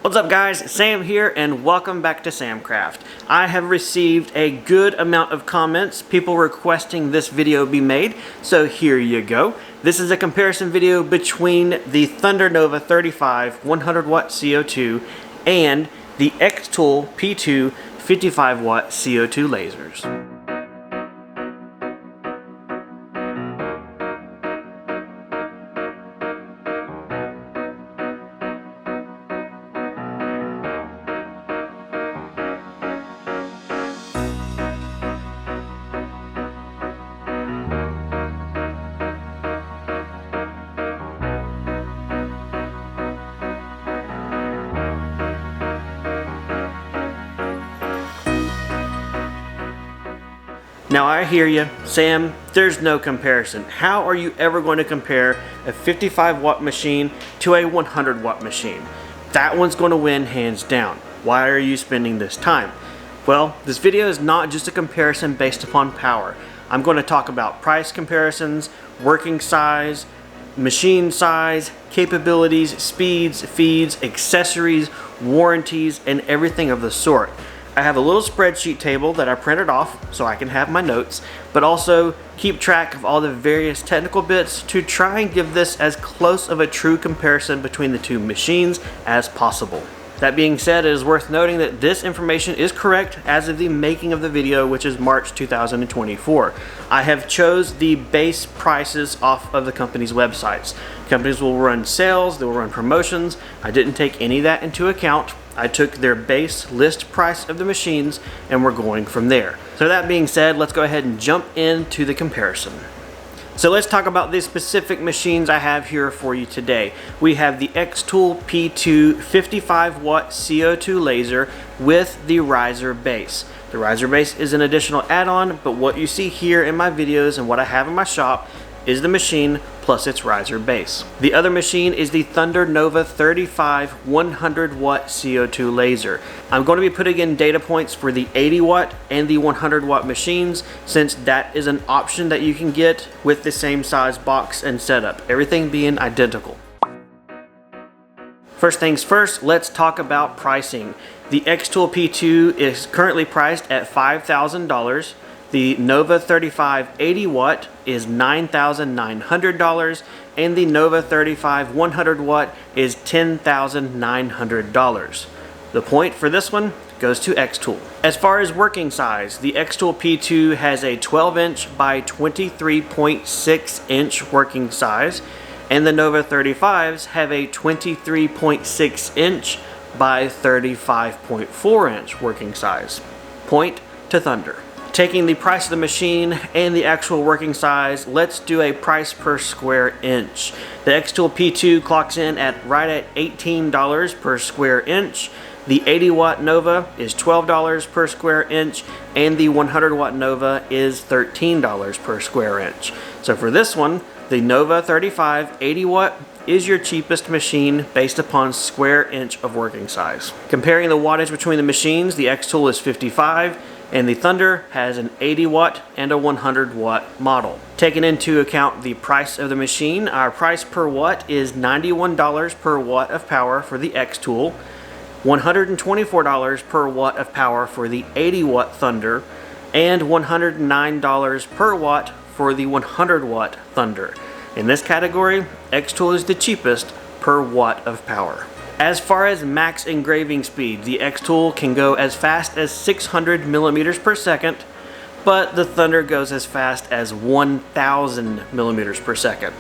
What's up guys, Sam here and welcome back to Samcraft. I have received a good amount of comments, people requesting this video be made, so here you go. This is a comparison video between the Thunder Nova 35 100 watt CO2 and the xTool P2 55 watt CO2 lasers. Now I hear you, Sam, there's no comparison. How are you ever going to compare a 55 watt machine to a 100 watt machine? That one's going to win hands down. Why are you spending this time? Well, this video is not just a comparison based upon power. I'm going to talk about price comparisons, working size, machine size, capabilities, speeds, feeds, accessories, warranties, and everything of the sort. I have a little spreadsheet table that I printed off so I can have my notes, but also keep track of all the various technical bits to try and give this as close of a true comparison between the two machines as possible. That being said, it is worth noting that this information is correct as of the making of the video, which is March 2024. I have chose the base prices off of the company's websites. Companies will run sales, they will run promotions. I didn't take any of that into account. I took their base list price of the machines and we're going from there. So that being said, let's go ahead and jump into the comparison. So let's talk about the specific machines I have here for you today. We have the xTool P2 55 watt CO2 laser with the riser base. The riser base is an additional add-on, but what you see here in my videos and what I have in my shop is the machine plus its riser base. The other machine is the Thunder Nova 35 100 watt CO2 laser. I'm going to be putting in data points for the 80 watt and the 100 watt machines, since that is an option that you can get with the same size box and setup, everything being identical. First things first, let's talk about pricing. The xTool P2 is currently priced at $5,000. The Nova 35 80 watt is $9,900 and the Nova 35 100 watt is $10,900. The point for this one goes to xTool. As far as working size, the xTool P2 has a 12-inch by 23.6-inch working size, and the Nova 35s have a 23.6-inch by 35.4-inch working size. Point to Thunder. Taking the price of the machine and the actual working size, let's do a price per square inch. The xTool P2 clocks in right at $18 per square inch. The 80 watt Nova is $12 per square inch, and the 100 watt Nova is $13 per square inch. So for this one, the Nova 35 80 watt is your cheapest machine based upon square inch of working size. Comparing the wattage between the machines, the xTool is 55, and the Thunder has an 80 watt and a 100 watt model. Taking into account the price of the machine, our price per watt is $91 per watt of power for the xTool, $124 per watt of power for the 80 watt Thunder, and $109 per watt for the 100 watt Thunder. In this category, xTool is the cheapest per watt of power. As far as max engraving speed, the xTool can go as fast as 600 millimeters per second, but the Thunder goes as fast as 1,000 millimeters per second.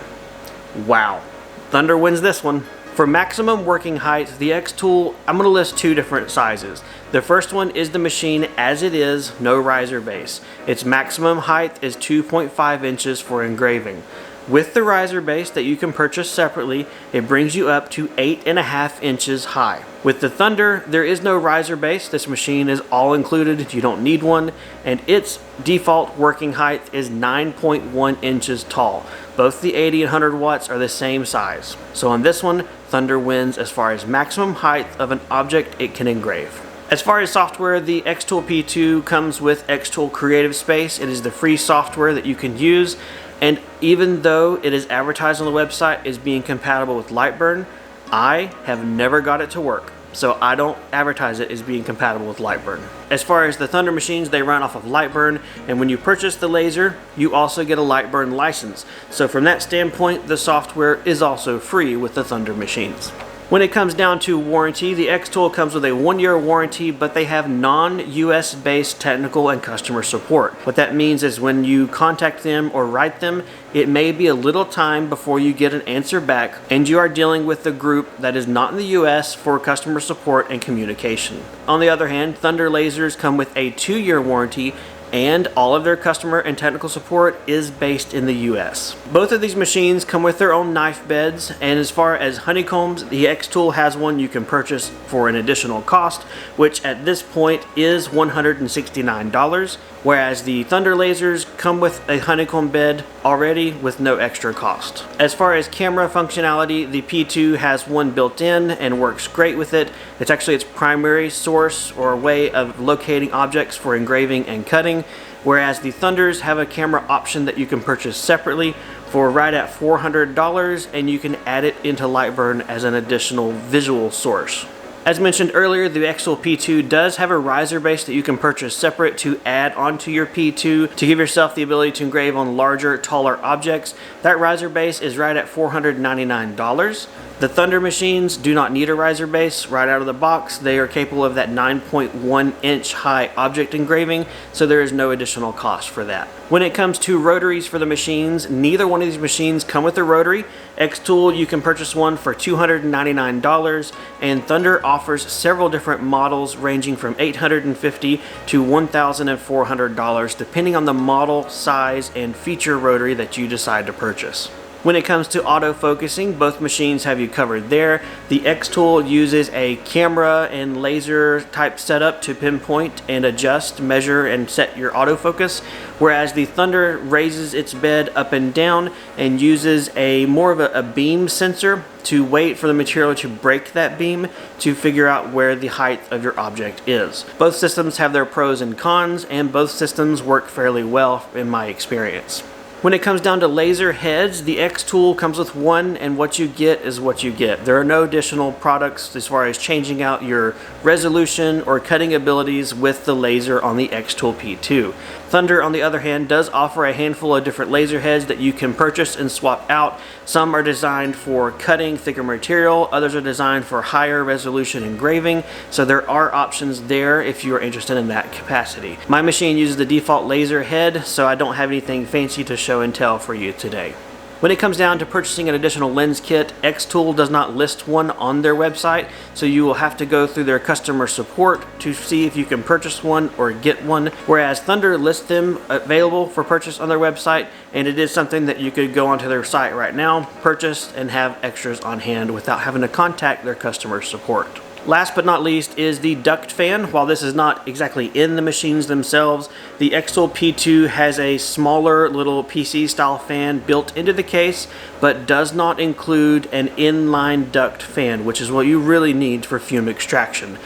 Wow, Thunder wins this one. For maximum working height, the xTool, I'm going to list two different sizes. The first one is the machine as it is, no riser base. Its maximum height is 2.5 inches for engraving. With the riser base that you can purchase separately, it brings you up to 8.5 inches high. With the Thunder, there is no riser base. This machine is all included. You don't need one, and its default working height is 9.1 inches tall. Both the 80 and 100 watts are the same size. So on this one, Thunder wins as far as maximum height of an object it can engrave. As far as software, the xTool P2 comes with xTool Creative Space. It is the free software that you can use. And even though it is advertised on the website as being compatible with Lightburn, I have never got it to work. so I don't advertise it as being compatible with Lightburn. As far as the Thunder machines, they run off of Lightburn, and when you purchase the laser, you also get a Lightburn license. So from that standpoint, the software is also free with the Thunder machines. When it comes down to warranty, the xTool comes with a 1-year warranty, but they have non-US based technical and customer support. What that means is when you contact them or write them, it may be a little time before you get an answer back, and you are dealing with a group that is not in the US for customer support and communication. On the other hand, Thunder lasers come with a 2-year warranty, and all of their customer and technical support is based in the US. Both of these machines come with their own knife beds, and as far as honeycombs, the xTool has one you can purchase for an additional cost, which at this point is $169, whereas the Thunder lasers come with a honeycomb bed already with no extra cost. As far as camera functionality, the P2 has one built in and works great with it. It's actually its primary source or way of locating objects for engraving and cutting, whereas the Thunders have a camera option that you can purchase separately for right at $400, and you can add it into Lightburn as an additional visual source. As mentioned earlier, the xTool P2 does have a riser base that you can purchase separate to add onto your P2 to give yourself the ability to engrave on larger, taller objects. That riser base is right at $499. The Thunder machines do not need a riser base right out of the box. They are capable of that 9.1 inch high object engraving, so there is no additional cost for that. When it comes to rotaries for the machines, neither one of these machines come with a rotary. xTool, you can purchase one for $299, and Thunder offers several different models ranging from $850 to $1,400 depending on the model, size, and feature rotary that you decide to purchase. When it comes to autofocusing, both machines have you covered there. The xTool uses a camera and laser type setup to pinpoint and adjust, measure, and set your autofocus, whereas the Thunder raises its bed up and down and uses more of a beam sensor to wait for the material to break that beam to figure out where the height of your object is. Both systems have their pros and cons, and both systems work fairly well in my experience. When it comes down to laser heads, the xTool comes with one, and what you get is what you get. There are no additional products as far as changing out your resolution or cutting abilities with the laser on the xTool P2. Thunder, on the other hand, does offer a handful of different laser heads that you can purchase and swap out. Some are designed for cutting thicker material, others are designed for higher resolution engraving, so there are options there if you are interested in that capacity. My machine uses the default laser head, so I don't have anything fancy to show and tell for you today. When it comes down to purchasing an additional lens kit, xTool does not list one on their website, so you will have to go through their customer support to see if you can purchase one or get one, whereas Thunder lists them available for purchase on their website, and it is something that you could go onto their site right now, purchase, and have extras on hand without having to contact their customer support. Last but not least is the duct fan. While this is not exactly in the machines themselves, the xTool P2 has a smaller little PC style fan built into the case, but does not include an inline duct fan, which is what you really need for fume extraction.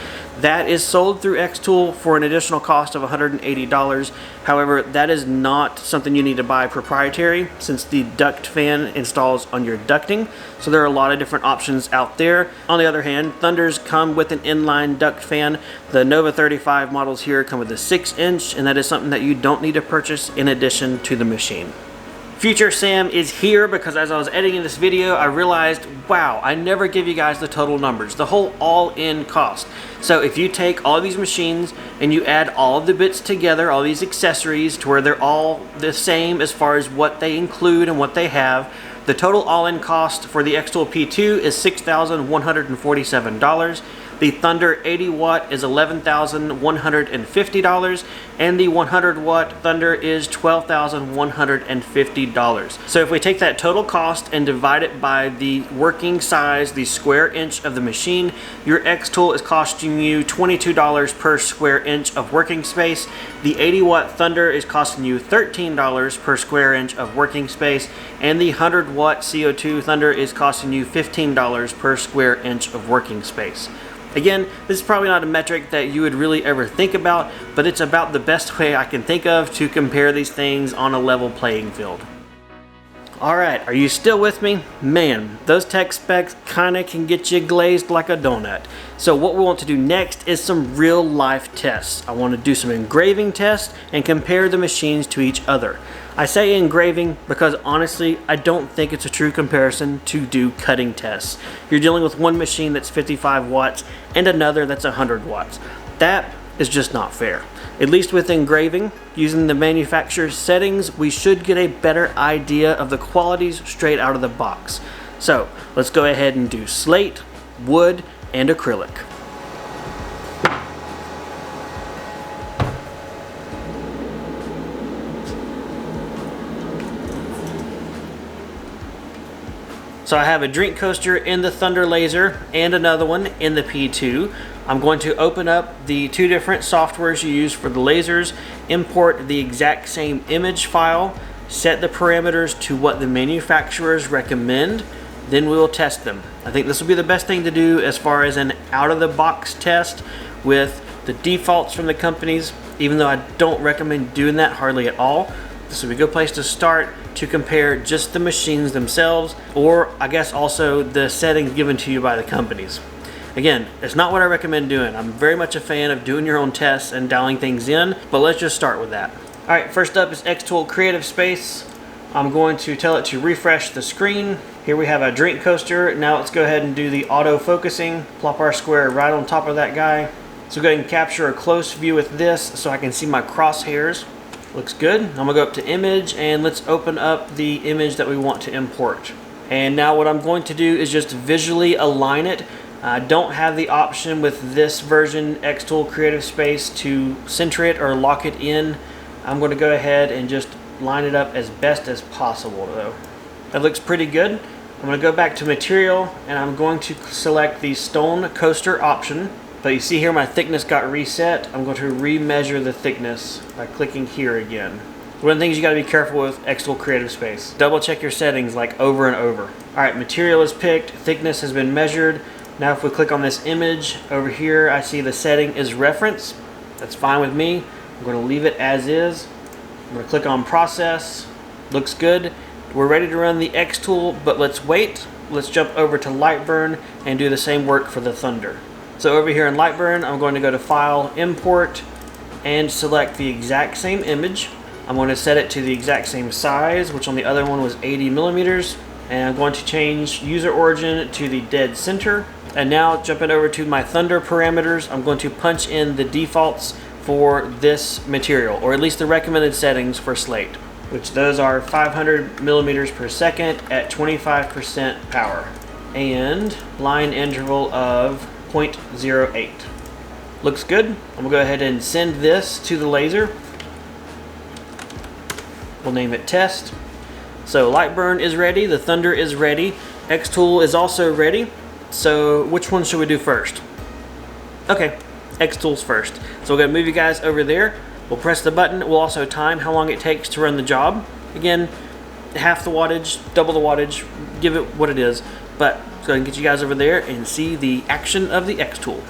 That is sold through xTool for an additional cost of $180. However, that is not something you need to buy proprietary, since the duct fan installs on your ducting. So there are a lot of different options out there. On the other hand, Thunders come with an inline duct fan. The Nova 35 models here come with a 6-inch, and that is something that you don't need to purchase in addition to the machine. Future Sam is here because as I was editing this video, I realized, wow, I never give you guys the total numbers, the whole all-in cost. So if you take all these machines and you add all of the bits together, all these accessories to where they're all the same as far as what they include and what they have, the total all-in cost for the xTool P2 is $6,147. The Thunder 80 watt is $11,150, and the 100 watt Thunder is $12,150. So if we take that total cost and divide it by the working size, the square inch of the machine, your xTool is costing you $22 per square inch of working space. The 80 watt Thunder is costing you $13 per square inch of working space, and the 100 watt CO2 Thunder is costing you $15 per square inch of working space. Again, this is probably not a metric that you would really ever think about, but it's about the best way I can think of to compare these things on a level playing field. Alright, are you still with me? Man, those tech specs kinda can get you glazed like a donut. So what we want to do next is some real life tests. I want to do some engraving tests and compare the machines to each other. I say engraving because honestly, I don't think it's a true comparison to do cutting tests. You're dealing with one machine that's 55 watts and another that's 100 watts. That is just not fair. At least with engraving, using the manufacturer's settings, we should get a better idea of the qualities straight out of the box. So let's go ahead and do slate, wood, and acrylic. So I have a drink coaster in the Thunder Laser and another one in the P2. I'm going to open up the two different softwares you use for the lasers, import the exact same image file, set the parameters to what the manufacturers recommend, then we will test them. I think this will be the best thing to do as far as an out-of-the-box test with the defaults from the companies, even though I don't recommend doing that hardly at all. This would be a good place to start to compare just the machines themselves, or I guess also the settings given to you by the companies. Again, it's not what I recommend doing. I'm very much a fan of doing your own tests and dialing things in, but let's just start with that. Alright, first up is xTool Creative Space. I'm going to tell it to refresh the screen. Here we have a drink coaster. Now let's go ahead and do the auto focusing. Plop our square right on top of that guy. So go ahead and capture a close view with this so I can see my crosshairs. Looks good. I'm gonna go up to image and let's open up the image that we want to import. And now what I'm going to do is just visually align it. I don't have the option with this version, xTool Creative Space, to center it or lock it in. I'm going to go ahead and just line it up as best as possible though. That looks pretty good. I'm going to go back to material and I'm going to select the stone coaster option. But you see here my thickness got reset. I'm going to remeasure the thickness by clicking here again. One of the things you got to be careful with xTool Creative Space. Double check your settings like over and over. Alright, material is picked, thickness has been measured. Now if we click on this image over here, I see the setting is reference. That's fine with me. I'm going to leave it as is. I'm going to click on process. Looks good. We're ready to run the xTool, but let's wait. Let's jump over to Lightburn and do the same work for the Thunder. So over here in Lightburn, I'm going to go to File, Import, and select the exact same image. I'm going to set it to the exact same size, which on the other one was 80 millimeters. And I'm going to change user origin to the dead center. And now jumping over to my Thunder parameters, I'm going to punch in the defaults for this material, or at least the recommended settings for Slate, which those are 500 millimeters per second at 25% power and line interval of 0.08. Looks good. I'm gonna go ahead and send this to the laser. We'll name it test. So Lightburn is ready, the Thunder is ready, xTool is also ready. So which one should we do first? Okay, xTool's first. So we're gonna move you guys over there. We'll press the button. We'll also time how long it takes to run the job. Again, half the wattage, double the wattage, give it what it is. But let's go ahead and get you guys over there and see the action of the xTool.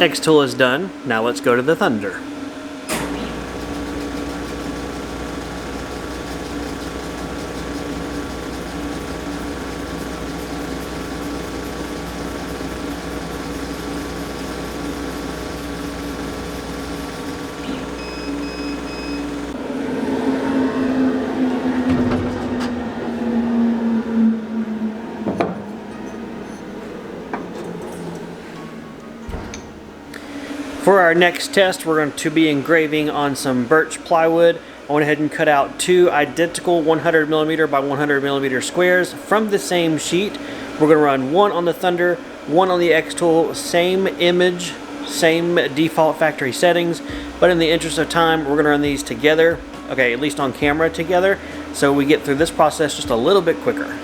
xTool is done. Now let's go to the Thunder. For our next test, we're going to be engraving on some birch plywood. I went ahead and cut out two identical 100 millimeter by 100 millimeter squares from the same sheet. We're going to run one on the Thunder, one on the xTool, same image, same default factory settings, but in the interest of time, we're going to run these together. Okay, at least on camera together. so we get through this process just a little bit quicker.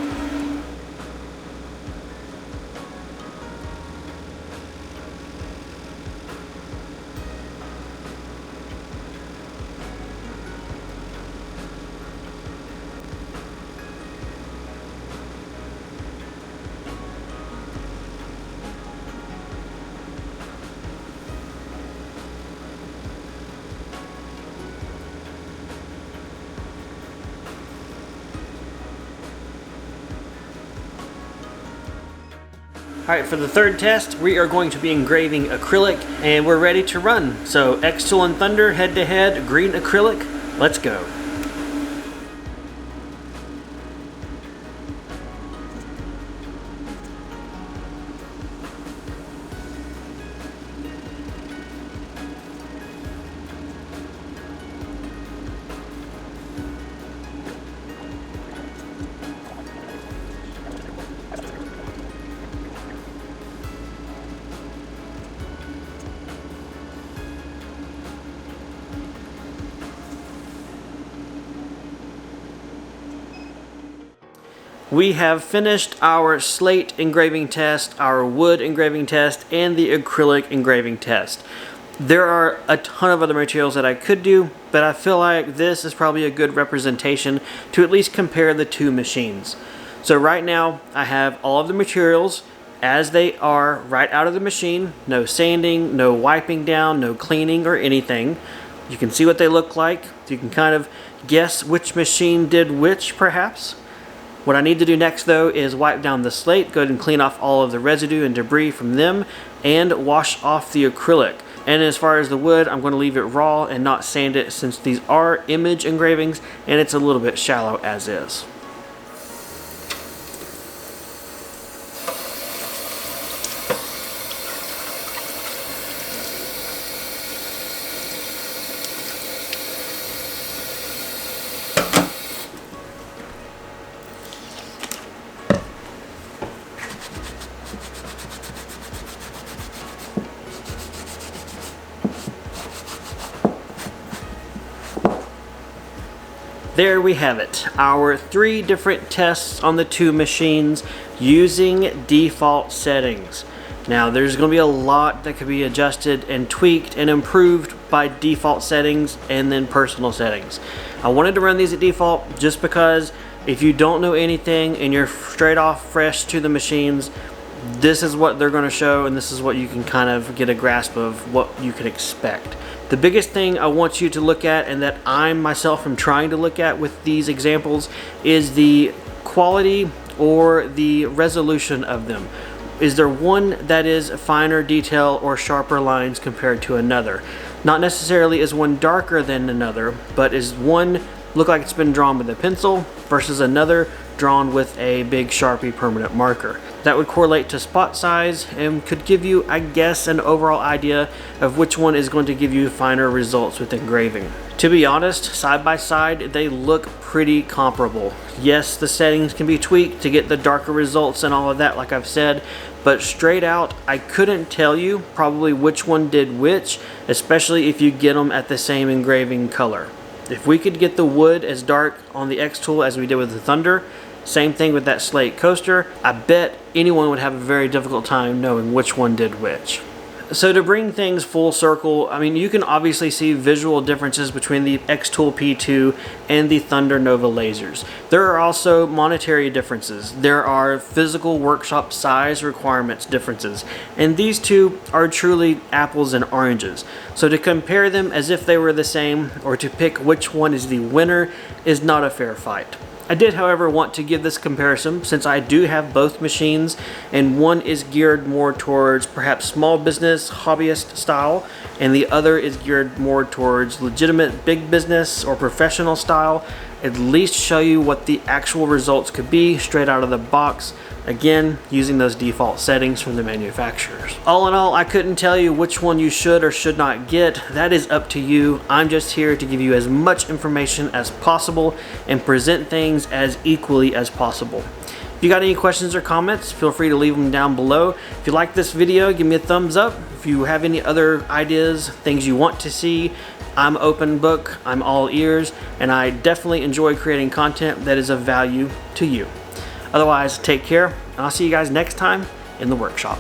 Alright, for the third test, we are going to be engraving acrylic, and we're ready to run. So xTool and Thunder, head to head, green acrylic, let's go. We have finished our slate engraving test, our wood engraving test, and the acrylic engraving test. There are a ton of other materials that I could do, but I feel like this is probably a good representation to at least compare the two machines. So right now, I have all of the materials as they are right out of the machine. No sanding, no wiping down, no cleaning or anything. You can see what they look like. You can kind of guess which machine did which, perhaps. What I need to do next though is wipe down the slate, go ahead and clean off all of the residue and debris from them, and wash off the acrylic. And as far as the wood, I'm going to leave it raw and not sand it, since these are image engravings and it's a little bit shallow as is. There we have it, our 3 different tests on the 2 machines using default settings. Now there's going to be a lot that could be adjusted and tweaked and improved by default settings and then personal settings. I wanted to run these at default just because if you don't know anything and you're straight off fresh to the machines, this is what they're going to show, and this is what you can kind of get a grasp of what you can expect. The biggest thing I want you to look at, and that I myself am trying to look at with these examples, is the quality or the resolution of them. Is there one that is finer detail or sharper lines compared to another? Not necessarily is one darker than another, but is one look like it's been drawn with a pencil versus another drawn with a big Sharpie permanent marker. That would correlate to spot size and could give you, I guess, an overall idea of which one is going to give you finer results with engraving. To be honest, side by side, they look pretty comparable. Yes, the settings can be tweaked to get the darker results and all of that, like I've said, but straight out, I couldn't tell you probably which one did which, especially if you get them at the same engraving color. If we could get the wood as dark on the xTool as we did with the Thunder, same thing with that Slate coaster, I bet anyone would have a very difficult time knowing which one did which. So to bring things full circle, I mean, you can obviously see visual differences between the xTool P2 and the Thunder Nova lasers. There are also monetary differences. There are physical workshop size requirements differences. And these two are truly apples and oranges. So to compare them as if they were the same, or to pick which one is the winner, is not a fair fight. I did, however, want to give this comparison since I do have both machines, and one is geared more towards perhaps small business, hobbyist style, and the other is geared more towards legitimate big business or professional style. At least show you what the actual results could be straight out of the box, again using those default settings from the manufacturers. All in all, I couldn't tell you which one you should or should not get. That is up to you. I'm just here to give you as much information as possible and present things as equally as possible. If you got any questions or comments, feel free to leave them down below. If you like this video, give me a thumbs up. If you have any other ideas, things you want to see, I'm open book, I'm all ears, and I definitely enjoy creating content that is of value to you. Otherwise, take care, and I'll see you guys next time in the workshop.